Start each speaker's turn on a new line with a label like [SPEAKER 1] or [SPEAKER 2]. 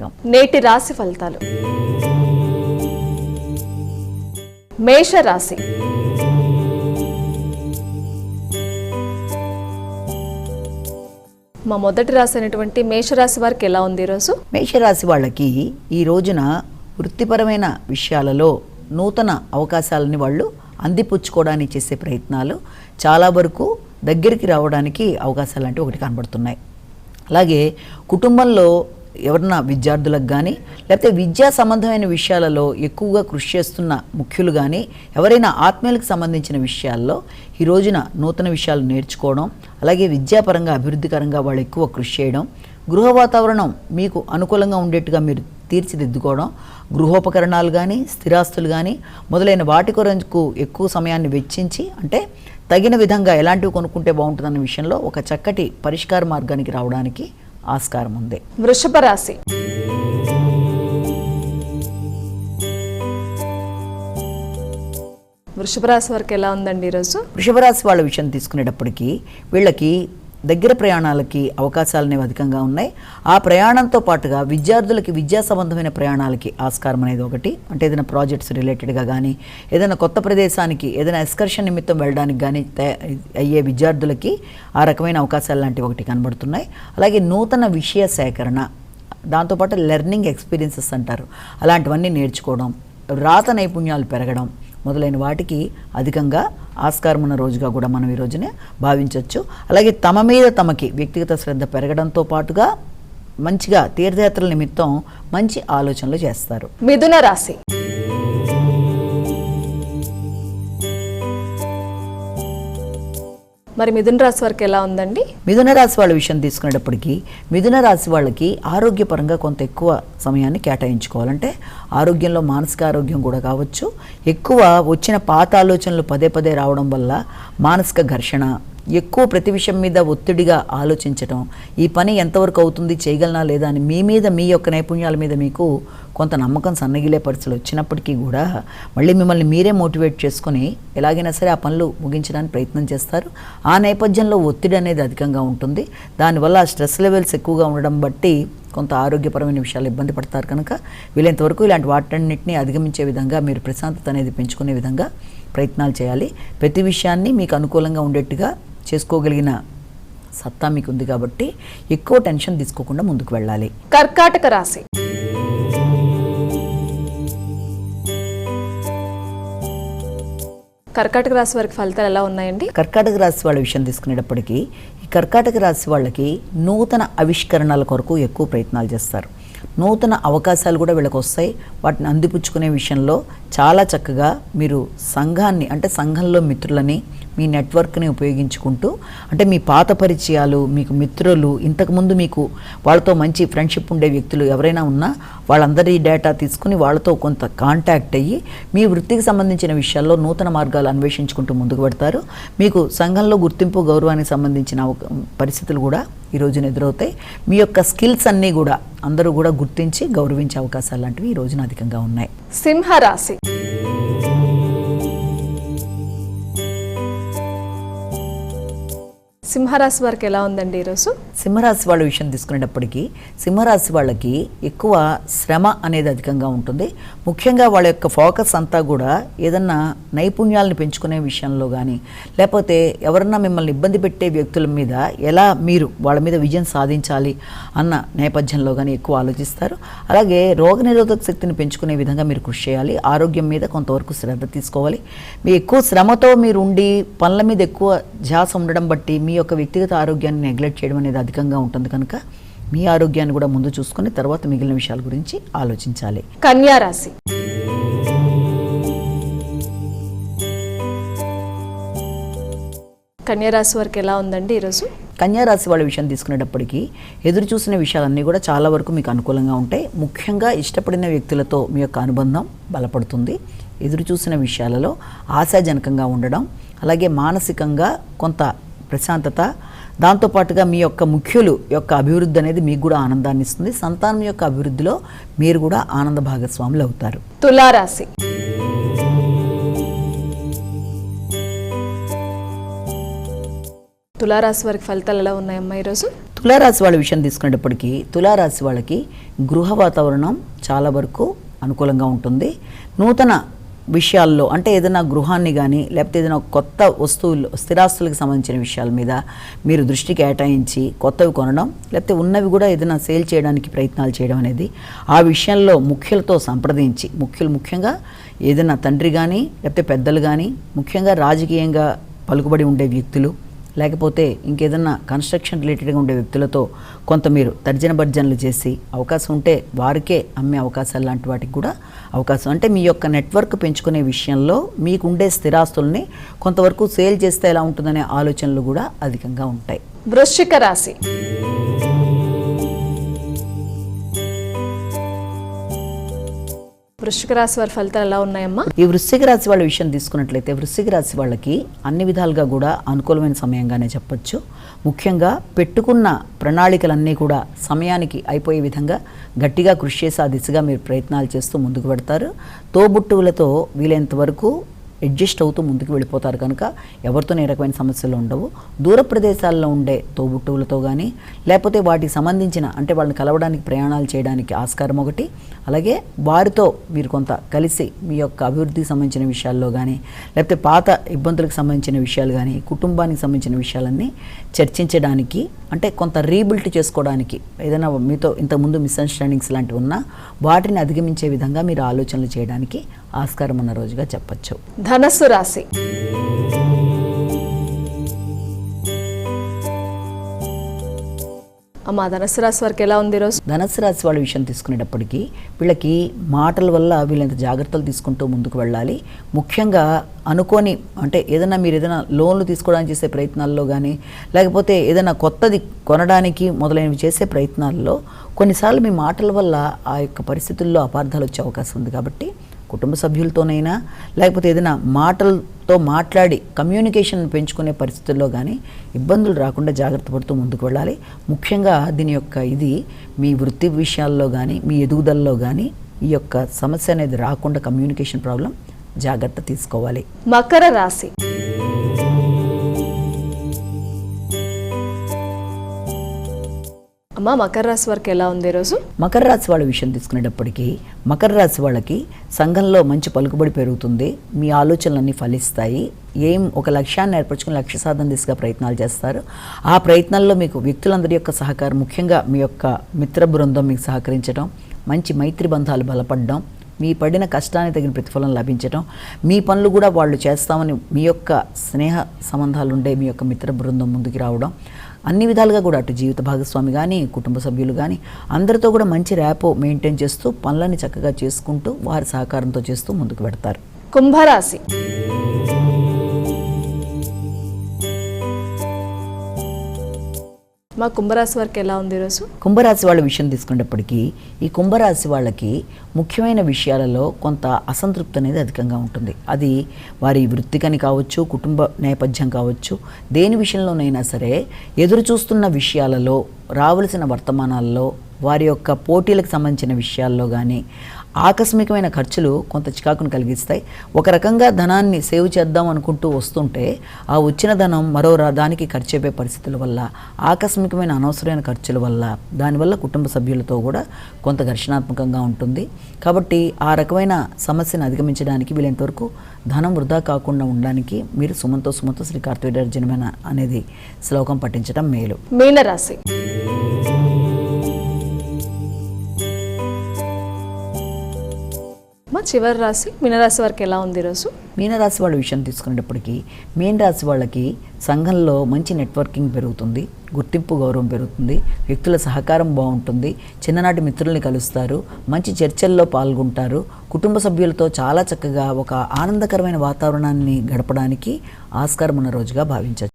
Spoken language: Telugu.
[SPEAKER 1] పంచాంగం.
[SPEAKER 2] నేటి రాశి ఫలితాలు. మేషరాశి. మా మొదటి రాశి అయినటువంటి మేషరాశి వారికి ఎలా ఉంది ఈరోజు?
[SPEAKER 1] మేషరాశి వాళ్ళకి ఈ రోజున వృత్తిపరమైన విషయాలలో నూతన అవకాశాలని వాళ్ళు అందిపుచ్చుకోవడానికి చేసే ప్రయత్నాలు చాలా వరకు దగ్గరికి రావడానికి అవకాశాలు అంటే ఒకటి కనబడుతున్నాయి. అలాగే కుటుంబంలో ఎవరన్నా విద్యార్థులకు కానీ లేకపోతే విద్యా సంబంధమైన విషయాలలో ఎక్కువగా కృషి చేస్తున్న ముఖ్యులు కానీ ఎవరైనా ఆత్మీయులకు సంబంధించిన విషయాల్లో ఈ రోజున నూతన విషయాలు నేర్చుకోవడం, అలాగే విద్యాపరంగా అభివృద్ధికరంగా వాళ్ళు ఎక్కువ కృషి చేయడం, గృహ వాతావరణం మీకు అనుకూలంగా ఉండేట్టుగా మీరు తీర్చిదిద్దుకోవడం, గృహోపకరణాలు కానీ స్థిరాస్తులు కానీ మొదలైన వాటి కొరకు ఎక్కువ సమయాన్ని వెచ్చించి అంటే తగిన విధంగా ఎలాంటివి కొనుక్కుంటే బాగుంటుందన్న విషయంలో ఒక చక్కటి పరిష్కార మార్గానికి రావడానికి ఆస్కారం ఉంది.
[SPEAKER 2] వృషభ రాశి. వృషభ రాశి వారికి ఎలా ఉందండి ఈరోజు?
[SPEAKER 1] వృషభ రాశి వాళ్ళ విషయం తీసుకునేటప్పటికీ వీళ్ళకి దగ్గర ప్రయాణాలకి అవకాశాలు అనేవి అధికంగా ఉన్నాయి. ఆ ప్రయాణంతో పాటుగా విద్యార్థులకి విద్యా సంబంధమైన ప్రయాణాలకి ఆస్కారం అనేది ఒకటి. అంటే ఏదైనా ప్రాజెక్ట్స్ రిలేటెడ్గా కానీ ఏదైనా కొత్త ప్రదేశానికి ఏదైనా ఎక్స్కర్షన్ నిమిత్తం వెళ్ళడానికి కానీ అయ్యే విద్యార్థులకి ఆ రకమైన అవకాశాలు లాంటివి ఒకటి కనబడుతున్నాయి. అలాగే నూతన విషయ సేకరణ, దాంతోపాటు లెర్నింగ్ ఎక్స్పీరియన్సెస్ అంటారు, అలాంటివన్నీ నేర్చుకోవడం, రాత నైపుణ్యాలు పెరగడం మొదలైన వాటికి అధికంగా ఆస్కారం ఉన్న రోజుగా కూడా మనం ఈ రోజునే భావించవచ్చు. అలాగే తమ మీద తమకి వ్యక్తిగత శ్రద్ధ పెరగడంతో పాటుగా మంచిగా తీర్థయాత్రల నిమిత్తం మంచి ఆలోచనలు చేస్తారు.
[SPEAKER 2] మిథున రాశి. మరి మిథున రాశి వారికి ఎలా ఉందండి?
[SPEAKER 1] మిథున రాశి వాళ్ళ విషయం తీసుకునేటప్పటికీ మిథున రాశి వాళ్ళకి ఆరోగ్యపరంగా కొంత ఎక్కువ సమయాన్ని కేటాయించుకోవాలంటే ఆరోగ్యంలో మానసిక ఆరోగ్యం కూడా కావచ్చు. ఎక్కువ వచ్చిన పాత ఆలోచనలు పదే పదే రావడం వల్ల మానసిక ఘర్షణ, ఎక్కువ ప్రతి విషయం మీద ఒత్తిడిగా ఆలోచించటం, ఈ పని ఎంతవరకు అవుతుంది, చేయగలనా లేదా అని మీ మీద మీ యొక్క నైపుణ్యాల మీద మీకు కొంత నమ్మకం సన్నగిలే పరిస్థితులు వచ్చినప్పటికీ కూడా మళ్ళీ మిమ్మల్ని మీరే మోటివేట్ చేసుకొని ఎలాగైనా సరే ఆ పనులు ముగించడానికి ప్రయత్నం చేస్తారు. ఆ నేపథ్యంలో ఒత్తిడి అనేది అధికంగా ఉంటుంది. దానివల్ల స్ట్రెస్ లెవెల్స్ ఎక్కువగా ఉండడం బట్టి కొంత ఆరోగ్యపరమైన విషయాలు ఇబ్బంది పడతారు. కనుక వీలైనంతవరకు ఇలాంటి వాటన్నిటిని అధిగమించే విధంగా మీరు ప్రశాంతత అనేది పెంచుకునే విధంగా ప్రయత్నాలు చేయాలి. ప్రతి విషయాన్ని మీకు అనుకూలంగా ఉండేట్టుగా చేసుకోగలిగిన సత్తా మీకు ఉంది కాబట్టి ఎక్కువ టెన్షన్ తీసుకోకుండా ముందుకు వెళ్ళాలి.
[SPEAKER 2] కర్కాటక రాశి. కర్కాటక రాశి వారికి ఫలితాలు ఎలా ఉన్నాయండి?
[SPEAKER 1] కర్కాటక రాశి వాళ్ళ విషయం తీసుకునేటప్పటికీ ఈ కర్కాటక రాశి వాళ్ళకి నూతన ఆవిష్కరణల కొరకు ఎక్కువ ప్రయత్నాలు చేస్తారు. నూతన అవకాశాలు కూడా వీళ్ళకి వస్తాయి. వాటిని అందిపుచ్చుకునే విషయంలో చాలా చక్కగా మీరు సంఘాన్ని అంటే సంఘంలో మిత్రులని మీ నెట్వర్క్ని ఉపయోగించుకుంటూ అంటే మీ పాత పరిచయాలు, మీకు మిత్రులు, ఇంతకుముందు మీకు వాళ్ళతో మంచి ఫ్రెండ్షిప్ ఉండే వ్యక్తులు ఎవరైనా ఉన్నా వాళ్ళందరి డేటా తీసుకుని వాళ్ళతో కొంత కాంటాక్ట్ అయ్యి మీ వృత్తికి సంబంధించిన విషయాల్లో నూతన మార్గాలు అన్వేషించుకుంటూ ముందుకు పెడతారు. మీకు సంఘంలో గుర్తింపు గౌరవానికి సంబంధించిన పరిస్థితులు కూడా ఈ రోజున ఎదురవుతాయి. మీ యొక్క స్కిల్స్ అన్నీ కూడా అందరూ కూడా గుర్తించి గౌరవించే అవకాశాలు లాంటివి ఈ రోజున అధికంగా ఉన్నాయి.
[SPEAKER 2] సింహరాశి. సింహరాశి వారికి ఎలా ఉందండి ఈరోజు?
[SPEAKER 1] సింహరాశి వాళ్ళ విషయం తీసుకునేటప్పటికీ సింహరాశి వాళ్ళకి ఎక్కువ శ్రమ అనేది అధికంగా ఉంటుంది. ముఖ్యంగా వాళ్ళ యొక్క ఫోకస్ అంతా కూడా ఏదన్నా నైపుణ్యాలను పెంచుకునే విషయంలో కానీ లేకపోతే ఎవరన్నా మిమ్మల్ని ఇబ్బంది పెట్టే వ్యక్తుల మీద ఎలా మీరు వాళ్ళ మీద విజయం సాధించాలి అన్న నేపథ్యంలో కానీ ఎక్కువ ఆలోచిస్తారు. అలాగే రోగనిరోధక శక్తిని పెంచుకునే విధంగా మీరు కృషి చేయాలి. ఆరోగ్యం మీద కొంతవరకు శ్రద్ధ తీసుకోవాలి. మీ ఎక్కువ శ్రమతో మీరు ఉండి పనుల మీద ఎక్కువ ధ్యాస ఉండడం బట్టి మీ యొక్క వ్యక్తిగత ఆరోగ్యాన్ని నెగ్లెక్ట్ చేయడం అనేది అధికంగా ఉంటుంది. కనుక మీ ఆరోగ్యాన్ని కూడా ముందు చూసుకొని తర్వాత మిగిలిన విషయాల గురించి ఆలోచించాలి.
[SPEAKER 2] కన్యా రాశి. కన్యా రాశి వారికి ఎలా ఉందండి ఈరోజు?
[SPEAKER 1] కన్యా రాశి వాళ్ళ విషయం తీసుకునేటప్పటికీ ఎదురు చూసిన విషయాలన్నీ కూడా చాలా వరకు మీకు అనుకూలంగా ఉంటాయి. ముఖ్యంగా ఇష్టపడిన వ్యక్తులతో మీ యొక్క అనుబంధం బలపడుతుంది. ఎదురు చూసిన విషయాలలో ఆశాజనకంగా ఉండడం, అలాగే మానసికంగా కొంత ప్రశాంతత, దాంతోపాటుగా మీ యొక్క ముఖ్యులు యొక్క అభివృద్ధి అనేది మీకు కూడా ఆనందాన్ని ఇస్తుంది. సంతానం యొక్క అభివృద్ధిలో మీరు కూడా ఆనంద భాగస్వాములు అవుతారు.
[SPEAKER 2] తులారాశి. తులారాశి వారికి ఫలితాలు ఎలా ఉన్నాయమ్మా ఈరోజు?
[SPEAKER 1] తులారాశి వాళ్ళ విషయం తీసుకునేటప్పటికీ తులారాశి వాళ్ళకి గృహ వాతావరణం చాలా వరకు అనుకూలంగా ఉంటుంది. నూతన విషయాల్లో అంటే ఏదైనా గృహాన్ని కానీ లేకపోతే ఏదైనా కొత్త వస్తువులు స్థిరాస్తులకు సంబంధించిన విషయాల మీద మీరు దృష్టి కేటాయించి కొత్తవి కొనడం లేకపోతే ఉన్నవి కూడా ఏదైనా సేల్ చేయడానికి ప్రయత్నాలు చేయడం అనేది, ఆ విషయంలో ముఖ్యులతో సంప్రదించి ముఖ్యంగా ఏదైనా తండ్రి కానీ లేకపోతే పెద్దలు కానీ ముఖ్యంగా రాజకీయంగా పలుకుబడి ఉండే వ్యక్తులు లేకపోతే ఇంకేదన్నా కన్స్ట్రక్షన్ రిలేటెడ్గా ఉండే వ్యక్తులతో కొంత మీరు తర్జన భర్జనలు చేసి అవకాశం ఉంటే వారికే అమ్మే అవకాశాలు లాంటి వాటికి కూడా అవకాశం, అంటే మీ యొక్క నెట్వర్క్ పెంచుకునే విషయంలో మీకు ఉండే స్థిరాస్తుల్ని కొంతవరకు సేల్ చేస్తే ఎలా ఉంటుందనే ఆలోచనలు కూడా అధికంగా ఉంటాయి.
[SPEAKER 2] వృశ్చిక రాశి. వృశ్చిక రాశి వారి ఫలితాలు ఎలా ఉన్నాయమ్మా?
[SPEAKER 1] ఈ వృశ్చిక రాశి వాళ్ళ విషయం తీసుకున్నట్లయితే వృశ్చిక రాశి వాళ్ళకి అన్ని విధాలుగా కూడా అనుకూలమైన సమయంగానే చెప్పొచ్చు. ముఖ్యంగా పెట్టుకున్న ప్రణాళికలన్నీ కూడా సమయానికి అయిపోయే విధంగా గట్టిగా కృషి చేసి ఆ దిశగా మీరు ప్రయత్నాలు చేస్తూ ముందుకు పెడతారు. తోబుట్టువులతో వీలైనంత వరకు అడ్జస్ట్ అవుతూ ముందుకు వెళ్ళిపోతారు కనుక ఎవరితో ఏ రకమైన సమస్యలు ఉండవు. దూర ప్రదేశాల్లో ఉండే తోబుట్టువులతో కానీ లేకపోతే వాటికి సంబంధించిన అంటే వాళ్ళని కలవడానికి ప్రయాణాలు చేయడానికి ఆస్కారం ఒకటి, అలాగే వారితో మీరు కొంత కలిసి మీ యొక్క అభివృద్ధికి సంబంధించిన విషయాల్లో కానీ లేకపోతే పాత ఇబ్బందులకు సంబంధించిన విషయాలు కానీ కుటుంబానికి సంబంధించిన విషయాలన్నీ చర్చించడానికి అంటే కొంత రీబిల్ట్ చేసుకోవడానికి ఏదైనా మీతో ఇంతకుముందు మిస్అండర్స్టాండింగ్స్ లాంటివి ఉన్నా వాటిని అధిగమించే విధంగా మీరు ఆలోచనలు చేయడానికి ఆస్కారం ఉన్న రోజుగా చెప్పచ్చు.
[SPEAKER 2] ధనస్సు రాశి. అమ్మా ధనస్సు రాశి వారికి ఎలా ఉంది ఈరోజు?
[SPEAKER 1] ధనస్సు రాశి వాళ్ళ విషయం తీసుకునేటప్పటికీ వీళ్ళకి మాటల వల్ల వీళ్ళంత జాగ్రత్తలు తీసుకుంటూ ముందుకు వెళ్ళాలి. ముఖ్యంగా అనుకోని అంటే ఏదైనా మీరు ఏదైనా లోన్లు తీసుకోవడానికి చేసే ప్రయత్నాల్లో కానీ లేకపోతే ఏదైనా కొత్తది కొనడానికి మొదలైనవి చేసే ప్రయత్నాల్లో కొన్నిసార్లు మీ మాటల వల్ల ఆ యొక్క పరిస్థితుల్లో అపార్థాలు వచ్చే అవకాశం ఉంది. కాబట్టి కుటుంబ సభ్యులతోనైనా లేకపోతే ఏదైనా మాటలతో మాట్లాడి కమ్యూనికేషన్ పెంచుకునే పరిస్థితుల్లో కానీ ఇబ్బందులు రాకుండా జాగ్రత్త పడుతూ ముందుకు వెళ్ళాలి. ముఖ్యంగా దీని యొక్క ఇది మీ వృత్తి విషయాల్లో కానీ మీ ఎదుగుదలలో కానీ ఈ యొక్క సమస్య అనేది రాకుండా కమ్యూనికేషన్ ప్రాబ్లం జాగ్రత్త తీసుకోవాలి.
[SPEAKER 2] మకర రాశి. అమ్మా మకర రాశి వారికి ఎలా ఉంది ఈరోజు?
[SPEAKER 1] మకర రాశి వాళ్ళ విషయం తీసుకునేటప్పటికీ మకర రాశి వాళ్ళకి సంఘంలో మంచి పలుకుబడి పెరుగుతుంది. మీ ఆలోచనలన్నీ ఫలిస్తాయి. ఒక లక్ష్యాన్ని ఏర్పరచుకుని లక్ష్య సాధన దిశగా ప్రయత్నాలు చేస్తారు. ఆ ప్రయత్నాల్లో మీకు వ్యక్తులందరి యొక్క సహకారం ముఖ్యంగా మీ యొక్క మిత్ర బృందం మీకు సహకరించడం, మంచి మైత్రి బంధాలు బలపడడం, మీ పడిన కష్టానికి తగిన ప్రతిఫలం లభించడం, మీ పనులు కూడా వాళ్ళు చేస్తామని మీ యొక్క స్నేహ సంబంధాలు ఉండే మీ యొక్క మిత్ర బృందం ముందుకు రావడం, అన్ని విధాలుగా కూడా అటు జీవిత భాగస్వామి కానీ కుటుంబ సభ్యులు కానీ అందరితో కూడా మంచి ర్యాపో మెయింటైన్ చేస్తూ పనులని చక్కగా చేసుకుంటూ వారి సహకారంతో చేస్తూ ముందుకు పెడతారు.
[SPEAKER 2] కుంభరాశి. మా కుంభరాశి వారికి ఎలా ఉంది ఈరోజు?
[SPEAKER 1] కుంభరాశి వాళ్ళ విషయం తీసుకునేటప్పటికీ ఈ కుంభరాశి వాళ్ళకి ముఖ్యమైన విషయాలలో కొంత అసంతృప్తి అనేది అధికంగా ఉంటుంది. అది వారి వృత్తికని కావచ్చు, కుటుంబ నేపథ్యం కావచ్చు, దేని విషయంలోనైనా సరే ఎదురు చూస్తున్న విషయాలలో రావలసిన వర్తమానాల్లో వారి యొక్క పోటీలకు సంబంధించిన విషయాల్లో కానీ ఆకస్మికమైన ఖర్చులు కొంత చికాకును కలిగిస్తాయి. ఒక రకంగా ధనాన్ని సేవ్ చేద్దాం అనుకుంటూ వస్తుంటే ఆ వచ్చిన ధనం మరో దానికి ఖర్చు అయిపోయే పరిస్థితుల వల్ల ఆకస్మికమైన అనవసరమైన ఖర్చుల వల్ల దానివల్ల కుటుంబ సభ్యులతో కూడా కొంత ఘర్షణాత్మకంగా ఉంటుంది. కాబట్టి ఆ రకమైన సమస్యను అధిగమించడానికి వీలైనంతవరకు ధనం వృధా కాకుండా ఉండడానికి మీరు సుమంతో శ్రీ కార్తవీర్యార్జునమైన అనేది శ్లోకం పఠించడం మేలు.
[SPEAKER 2] మీనరాశి. చివరి రాశి మీనరాశి వారికి ఎలా ఉంది ఈరోజు?
[SPEAKER 1] మీనరాశి వాళ్ళ విషయం తీసుకునేటప్పటికీ మీనరాశి వాళ్ళకి సంఘంలో మంచి నెట్వర్కింగ్ పెరుగుతుంది, గుర్తింపు గౌరవం పెరుగుతుంది, వ్యక్తుల సహకారం బాగుంటుంది, చిన్ననాటి మిత్రుల్ని కలుస్తారు, మంచి చర్చల్లో పాల్గొంటారు, కుటుంబ సభ్యులతో చాలా చక్కగా ఒక ఆనందకరమైన వాతావరణాన్ని గడపడానికి ఆస్కారం ఉన్న రోజుగా భావించవచ్చు.